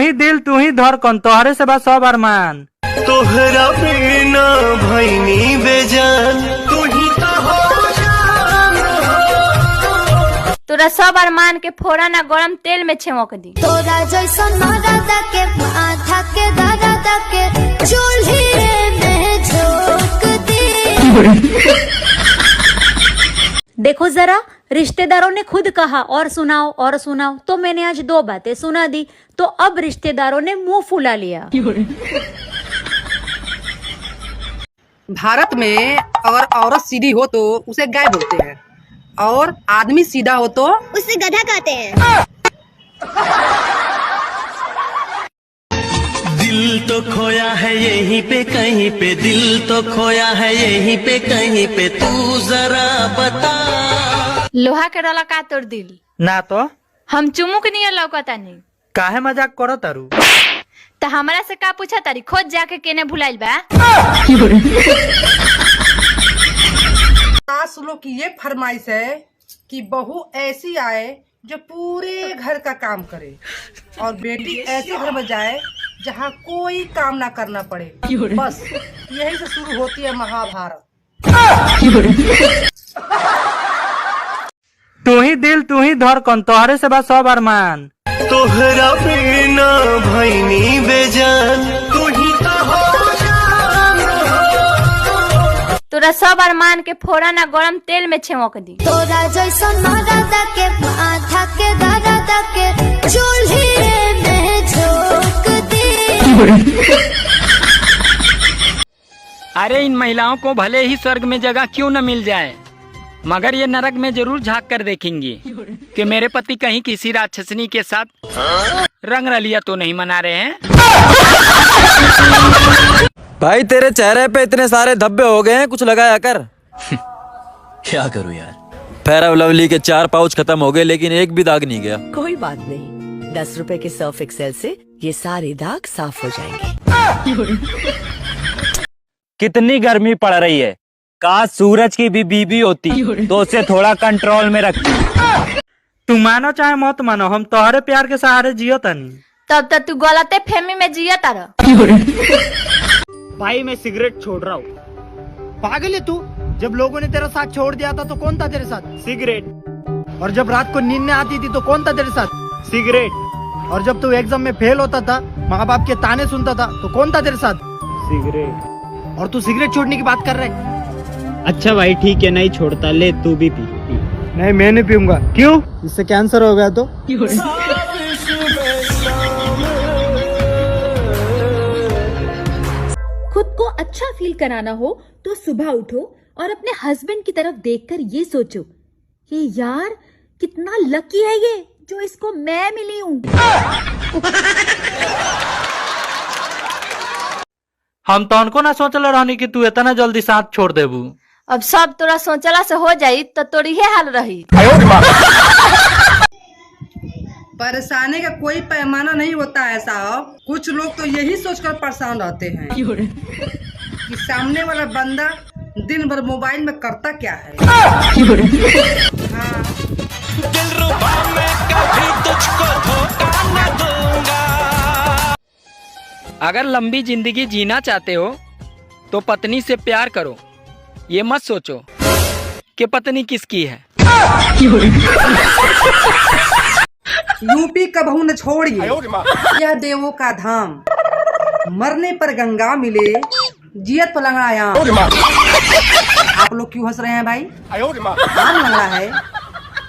ही दिल तू ही धड़कन तोहरे से बा सब अरमान। तोहरा बिना भइनी बेजान तू ही तो हो जान। तोरा सब अरमान के फोड़ा ना गरम तेल में छेमक दी। तोरा जैसन मरदा के माथा के दर्द के चूल्हे में झोंक दी। देखो जरा, रिश्तेदारों ने खुद कहा और सुनाओ, तो मैंने आज 2 बातें सुना दी, तो अब रिश्तेदारों ने मुंह फुला लिया। भारत में अगर औरत सीधी हो तो उसे गाय बोलते हैं और आदमी सीधा हो तो उसे गधा कहते हैं। दिल तो खोया है यहीं पे कहीं पे, दिल तो खोया है यहीं पे कहीं पे, तू जरा बता। लोहा के रला का तोड़ दिल ना तो हम चुमुक नहीं लौकता नहीं। काहे मजाक करो तारू? तो हमारा से का पूछा तारी, खोज जाके केने भुलाइल बा। सास लोग की ये फरमाइश है कि बहू ऐसी आए जो पूरे घर का काम करे और बेटी ऐसे घर में जाए जहाँ कोई काम ना करना पड़े। बस यही से शुरू होती है महाभारत। तू ही दिल तू ही धड़कन तोहरे से बा सब अरमान। तोहरा बिना भइनी बेजान तू ही तो हो जान। तोरा सब अरमान के फोड़ा ना गरम तेल में छेमक दी। तोरा जैसन मरदा के माथा के दर्द के चूल्हे में झोंक दी। अरे इन महिलाओं को भले ही स्वर्ग में जगह क्यों न मिल जाए, मगर ये नरक में जरूर झांक कर देखेंगी कि मेरे पति कहीं किसी राक्षसनी के साथ रंग रलिया तो नहीं मना रहे हैं। भाई तेरे चेहरे पे इतने सारे धब्बे हो गए हैं, कुछ लगाया कर। क्या करूं यार, फेयर एंड लवली के 4 पाउच खत्म हो गए लेकिन एक भी दाग नहीं गया। कोई बात नहीं, 10 रुपए के सर्फ एक्सेल से ये सारे दाग साफ हो जाएंगे। कितनी गर्मी पड़ रही है, काश सूरज की भी बीबी होती तो उसे थोड़ा कंट्रोल में रखती। तू मानो चाहे मत मानो, हम तोहरे प्यार के सहारे जियो तनी। तब तक तू गलते फहमी में जिया तारा। भाई मैं सिगरेट छोड़ रहा हूँ। पागल है तू? जब लोगों ने तेरा साथ छोड़ दिया था तो कौन था तेरे साथ? सिगरेट। और जब रात को नींद नहीं आती थी तो कौन था तेरे साथ? सिगरेट। और जब तू एग्जाम में फेल होता था, माँ बाप के ताने सुनता था तो कौन था तेरे साथ? सिगरेट। और तू सिगरेट छोड़ने की बात कर रहे है? अच्छा भाई ठीक है, नहीं छोड़ता, ले तू भी पी। नहीं मैं नहीं पीऊंगा। क्यों? इससे कैंसर हो गया तो। खुद को अच्छा फील कराना हो तो सुबह उठो और अपने हस्बैंड की तरफ देखकर ये सोचो, ये यार कितना लकी है ये जो इसको मैं मिली हूँ। हम तो उनको ना सोचल रहनी कि तू इतना जल्दी साथ छोड़ देबू। अब सब तोरा सोचला से हो जाई तो तोरी ये हाल रही। परेशानी का कोई पैमाना नहीं होता है साहब। कुछ लोग तो यही सोचकर परेशान रहते हैं कि सामने वाला बंदा दिन भर मोबाइल में करता क्या है। हाँ। दिलरुबा मैं कभी तुझको धोखा न दूंगा। अगर लंबी जिंदगी जीना चाहते हो तो पत्नी से प्यार करो, ये मत सोचो कि पत्नी किसकी है। यूपी का बहू न छोड़िए, यह देवों का धाम। मरने पर गंगा मिले, जियत पर लंगड़ायाम। आप लोग क्यों हंस रहे हैं भाई? आम लंगड़ा है,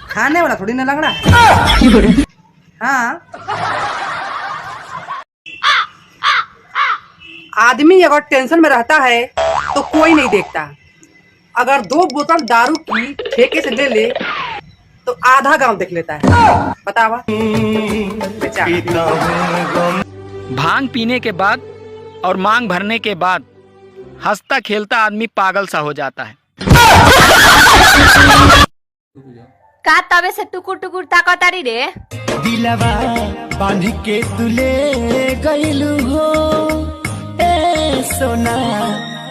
खाने वाला थोड़ी ना लंगड़ा है। हाँ, आदमी अगर टेंशन में रहता है तो कोई नहीं देखता। अगर 2 बोतल दारू की ठेके से ले ले तो आधा गांव देख लेता है। बतावा। भांग पीने के बाद और मांग भरने के बाद हंसता खेलता आदमी पागल सा हो जाता है। का तबे से टुकुर टुकुर ताकतारी रे। दिलवा बांध के तुले गइलू हो ए सोना,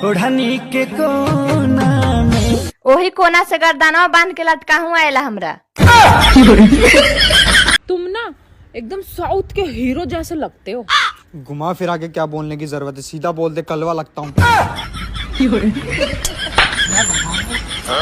ओढ़नी के कोना में। ओही कोना से गर्दनवा बांध के लटका हुआ आयला हमरा। तुम ना एकदम साउथ के हीरो जैसे लगते हो। घुमा फिरा के क्या बोलने की जरूरत है, सीधा बोल दे कलवा लगता हूँ।